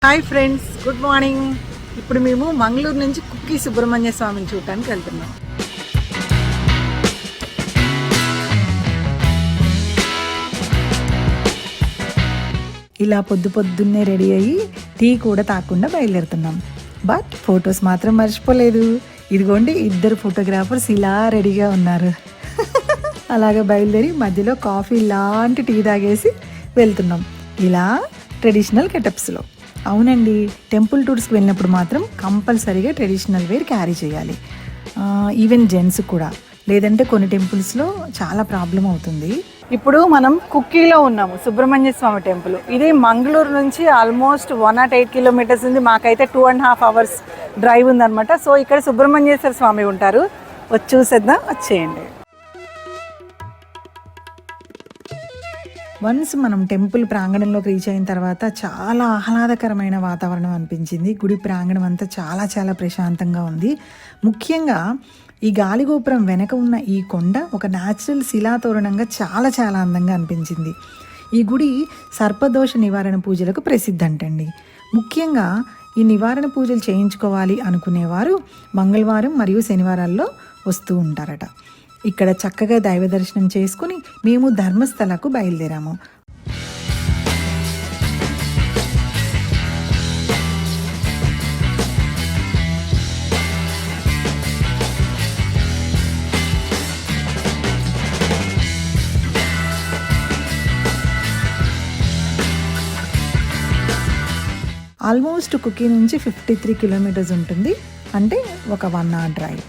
Hi friends, good morning. ఇప్పుడు మేము మంగళూరు నుంచి కుక్కి సుబ్రహ్మణ్య స్వామిని చూడటానికి వెళ్తున్నాం. ఇలా పొద్దున్నే రెడీ అయ్యి టీ కూడా తాకుండా బయలుదేరుతున్నాం. బట్ ఫొటోస్ మాత్రం మర్చిపోలేదు. ఇదిగోండి, ఇద్దరు ఫోటోగ్రాఫర్స్ ఇలా రెడీగా ఉన్నారు. అలాగే బయలుదేరి మధ్యలో కాఫీ లాంటి టీ తాగేసి వెళ్తున్నాం, ఇలా ట్రెడిషనల్ గెటప్స్లో. అవునండి, టెంపుల్ టూర్స్కి వెళ్ళినప్పుడు మాత్రం కంపల్సరీగా ట్రెడిషనల్ వేర్ క్యారీ చేయాలి. ఈవెన్ జెంట్స్ కూడా, లేదంటే కొన్ని టెంపుల్స్లో చాలా ప్రాబ్లం అవుతుంది. ఇప్పుడు మనం కుక్కీలో ఉన్నాము, సుబ్రహ్మణ్య స్వామి టెంపుల్. ఇది మంగళూరు నుంచి ఆల్మోస్ట్ 108 కిలోమీటర్స్ ఉంది. మాకైతే 2.5 hours డ్రైవ్ ఉందన్నమాట. సో ఇక్కడ సుబ్రహ్మణ్యేశ్వర స్వామి ఉంటారు. వచ్చి చూసేద్దాం, వచ్చేయండి. వన్స్ మనం టెంపుల్ ప్రాంగణంలోకి రీచ్ అయిన తర్వాత చాలా ఆహ్లాదకరమైన వాతావరణం అనిపించింది. గుడి ప్రాంగణం అంతా చాలా ప్రశాంతంగా ఉంది. ముఖ్యంగా ఈ గాలిగోపురం వెనక ఉన్న ఈ కొండ ఒక న్యాచురల్ శిలాతోరణంగా చాలా అందంగా అనిపించింది. ఈ గుడి సర్పదోష నివారణ పూజలకు ప్రసిద్ధి అంటండి. ముఖ్యంగా ఈ నివారణ పూజలు చేయించుకోవాలి అనుకునేవారు మంగళవారం మరియు శనివారాల్లో వస్తూ ఉంటారట. ఇక్కడ చక్కగా దైవ దర్శనం చేసుకుని మేము ధర్మస్థలకు బయలుదేరాము. ఆల్మోస్ట్ కుక్కీ నుంచి 53 కిలోమీటర్స్ ఉంటుంది, అంటే ఒక 1 hour డ్రైవ్.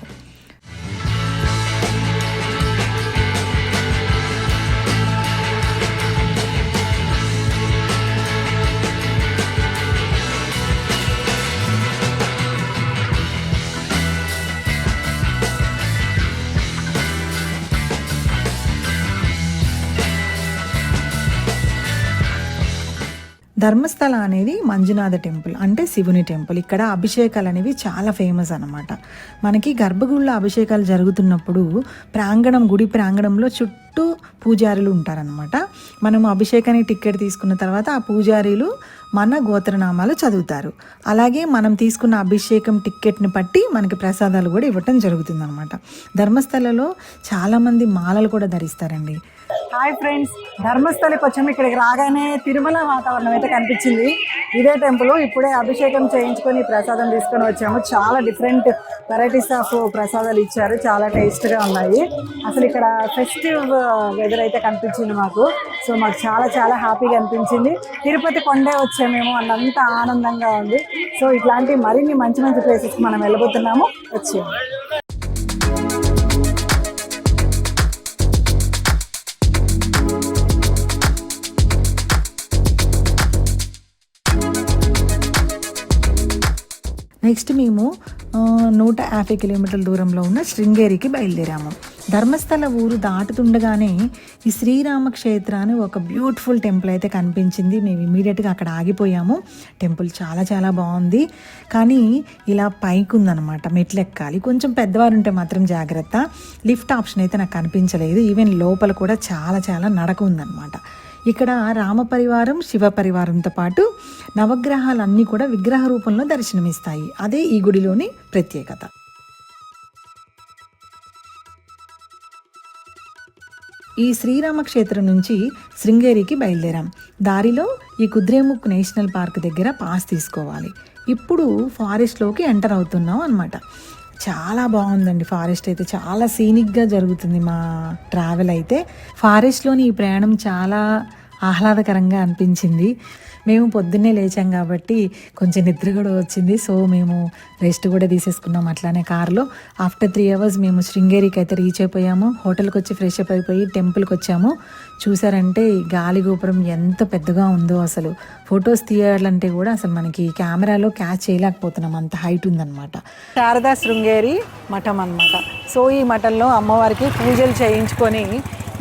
ధర్మస్థల అనేది మంజునాథ టెంపుల్, అంటే శివుని టెంపుల్. ఇక్కడ అభిషేకాలు అనేవి చాలా ఫేమస్ అన్నమాట. మనకి గర్భగుడిలో అభిషేకాలు జరుగుతున్నప్పుడు గుడి ప్రాంగణంలో చుట్టూ పూజారులు ఉంటారనమాట. మనం అభిషేకానికి టికెట్ తీసుకున్న తర్వాత ఆ పూజారీలు మన గోత్రనామాలు చదువుతారు. అలాగే మనం తీసుకున్న అభిషేకం టిక్కెట్ని బట్టి మనకి ప్రసాదాలు కూడా ఇవ్వటం జరుగుతుంది అనమాట. ధర్మస్థలలో చాలామంది మాలలు కూడా ధరిస్తారండి. హాయ్ ఫ్రెండ్స్, ధర్మస్థలకి వచ్చాము. ఇక్కడికి రాగానే తిరుమల వాతావరణం అయితే కనిపించింది. ఇదే టెంపుల్. ఇప్పుడే అభిషేకం చేయించుకొని ప్రసాదం తీసుకొని వచ్చాము. చాలా డిఫరెంట్ వెరైటీస్ ఆఫ్ ప్రసాదాలు ఇచ్చారు, చాలా టేస్ట్గా ఉన్నాయి. అసలు ఇక్కడ ఫెస్టివ్ వెదర్ అయితే కనిపించింది మాకు. సో మాకు చాలా హ్యాపీగా అనిపించింది. తిరుపతి కొండే వచ్చామేమో అన్నంత ఆనందంగా ఉంది. సో ఇట్లాంటి మరిన్ని మంచి ప్లేసెస్కి మనం వెళ్ళబోతున్నాము, వచ్చాము. నెక్స్ట్ మేము 150 కిలోమీటర్ల దూరంలో ఉన్న శృంగేరికి బయలుదేరాము. ధర్మస్థల ఊరు దాటుతుండగానే ఈ శ్రీరామ క్షేత్రాన్ని ఒక బ్యూటిఫుల్ టెంపుల్ అయితే కనిపించింది. మేము ఇమీడియట్గా అక్కడ ఆగిపోయాము. టెంపుల్ చాలా బాగుంది, కానీ ఇలా పైకి ఉందన్నమాట, మెట్లు ఎక్కాలి. కొంచెం పెద్దవారు ఉంటే మాత్రం జాగ్రత్త. లిఫ్ట్ ఆప్షన్ అయితే నాకు కనిపించలేదు. ఈవెన్ లోపల కూడా చాలా నడక ఉందన్నమాట. ఇక్కడ రామ పరివారం, శివ పరివారంతో పాటు నవగ్రహాలన్నీ కూడా విగ్రహ రూపంలో దర్శనమిస్తాయి. అదే ఈ గుడిలోని ప్రత్యేకత. ఈ శ్రీరామక్షేత్రం నుంచి శృంగేరికి బయలుదేరాం. దారిలో ఈ కుద్రేముక్ నేషనల్ పార్క్ దగ్గర పాస్ తీసుకోవాలి. ఇప్పుడు ఫారెస్ట్లోకి ఎంటర్ అవుతున్నాం అనమాట. చాలా బాగుందండి ఫారెస్ట్ అయితే. చాలా సీనిక్గా జరుగుతుంది మా ట్రావెల్ అయితే. ఫారెస్ట్లోని ఈ ప్రయాణం చాలా ఆహ్లాదకరంగా అనిపించింది. మేము పొద్దున్నే లేచాం కాబట్టి కొంచెం నిద్ర కూడా వచ్చింది. సో మేము రెస్ట్ కూడా తీసేసుకున్నాం అట్లానే కార్లో. ఆఫ్టర్ 3 hours మేము శృంగేరికి అయితే రీచ్ అయిపోయాము. హోటల్కి వచ్చి ఫ్రెష్ అప్ అయిపోయి టెంపుల్కి వచ్చాము. చూసారంటే ఈ గాలిగోపురం ఎంత పెద్దగా ఉందో. అసలు ఫొటోస్ తీయాలంటే కూడా అసలు మనకి కెమెరాలో క్యాచ్ చేయలేకపోతున్నాం, అంత హైట్ ఉందన్నమాట. శారదా శృంగేరి మఠం అన్నమాట. సో ఈ మఠంలో అమ్మవారికి పూజలు చేయించుకొని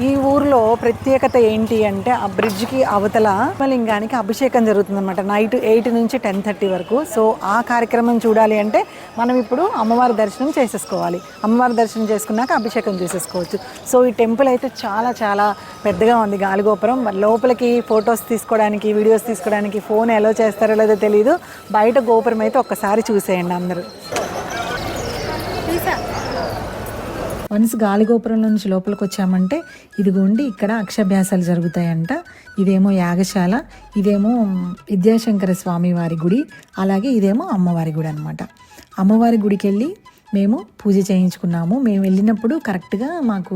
ఈ ఊర్లో ప్రత్యేకత ఏంటి అంటే ఆ బ్రిడ్జ్కి అవతల లింగానికి అభిషేకం జరుగుతుందన్నమాట. నైట్ 8 నుంచి 10:30 వరకు. సో ఆ కార్యక్రమం చూడాలి అంటే మనం ఇప్పుడు అమ్మవారి దర్శనం చేసేసుకోవాలి. అమ్మవారి దర్శనం చేసుకున్నాక అభిషేకం చేసేసుకోవచ్చు. సో ఈ టెంపుల్ అయితే చాలా చాలా పెద్దగా ఉంది, గాలిగోపురం. మరి లోపలికి ఫొటోస్ తీసుకోవడానికి, వీడియోస్ తీసుకోవడానికి ఫోన్ ఎలా చేస్తారో లేదో తెలియదు. బయట గోపురం అయితే ఒక్కసారి చూసేయండి అందరూ. వన్స్ గాలిగోపురం నుంచి లోపలికి వచ్చామంటే ఇదిగోండి ఇక్కడ అక్షభ్యాసాలు జరుగుతాయంట. ఇదేమో యాగశాల, ఇదేమో విద్యాశంకర స్వామి వారి గుడి, అలాగే ఇదేమో అమ్మవారి గుడి అనమాట. అమ్మవారి గుడికి వెళ్ళి మేము పూజ చేయించుకున్నాము. మేము వెళ్ళినప్పుడు కరెక్ట్గా మాకు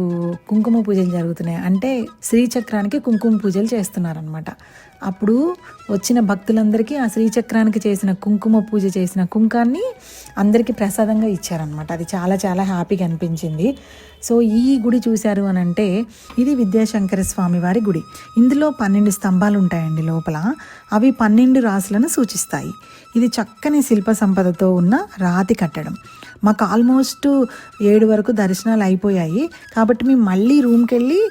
కుంకుమ పూజలు జరుగుతున్నాయి, అంటే శ్రీచక్రానికి కుంకుమ పూజలు చేస్తున్నారనమాట. అప్పుడు వచ్చిన భక్తులందరికీ ఆ శ్రీచక్రానికి చేసిన కుంకుమ పూజ చేసిన కుంకాన్ని అందరికీ ప్రసాదంగా ఇచ్చారనమాట. అది చాలా చాలా హ్యాపీగా అనిపించింది. సో ఈ గుడి చూశారు అని అంటే ఇది విద్యాశంకర స్వామి వారి గుడి. ఇందులో 12 స్తంభాలు ఉంటాయండి లోపల. అవి 12 రాసులను సూచిస్తాయి. ఇది చక్కని శిల్ప సంపదతో ఉన్న రాతి కట్టడం. మాకు ఆల్మోస్ట్ 7 వరకు దర్శనాలు అయిపోయాయి కాబట్టి మేము మళ్ళీ రూమ్కి వెళ్ళి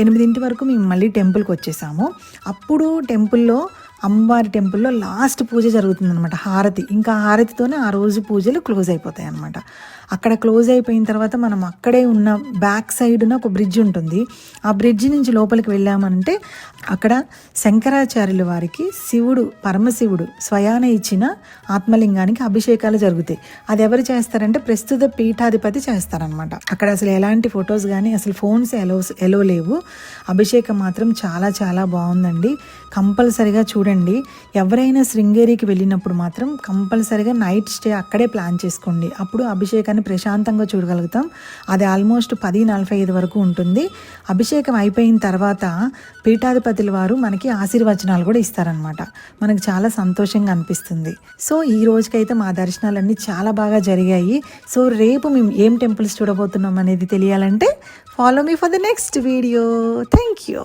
8 వరకు మేము మళ్ళీ టెంపుల్కి వచ్చేసాము. అప్పుడు టెంపుల్లో, అమ్మవారి టెంపుల్లో లాస్ట్ పూజ జరుగుతుందన్నమాట, హారతి. ఇంకా హారతితోనే ఆ రోజు పూజలు క్లోజ్ అయిపోతాయి అన్నమాట. అక్కడ క్లోజ్ అయిపోయిన తర్వాత మనం అక్కడే ఉన్న బ్యాక్ సైడ్న ఒక బ్రిడ్జ్ ఉంటుంది. ఆ బ్రిడ్జ్ నుంచి లోపలికి వెళ్ళామంటే అక్కడ శంకరాచార్యుల వారికి శివుడు, పరమశివుడు స్వయాన ఇచ్చిన ఆత్మలింగానికి అభిషేకాలు జరుగుతాయి. అది ఎవరు చేస్తారంటే ప్రస్తుత పీఠాధిపతి చేస్తారనమాట. అక్కడ అసలు ఎలాంటి ఫొటోస్ కానీ అసలు ఫోన్స్ ఎలో లేవు. అభిషేకం మాత్రం చాలా చాలా బాగుందండి. కంపల్సరిగా చూడండి. ఎవరైనా శృంగేరికి వెళ్ళినప్పుడు మాత్రం కంపల్సరిగా నైట్ స్టే అక్కడే ప్లాన్ చేసుకోండి. అప్పుడు అభిషేకాన్ని ప్రశాంతంగా చూడగలుగుతాం. అది ఆల్మోస్ట్ 10:45 వరకు ఉంటుంది. అభిషేకం అయిపోయిన తర్వాత పీఠాధిపతుల వారు మనకి ఆశీర్వచనాలు కూడా ఇస్తారనమాట. మనకు చాలా సంతోషంగా అనిపిస్తుంది. సో ఈ రోజుకైతే మా దర్శనాలన్నీ చాలా బాగా జరిగాయి. సో రేపు మేము ఏం టెంపుల్స్ చూడబోతున్నాం అనేది తెలియాలంటే follow me for the next video. Thank you.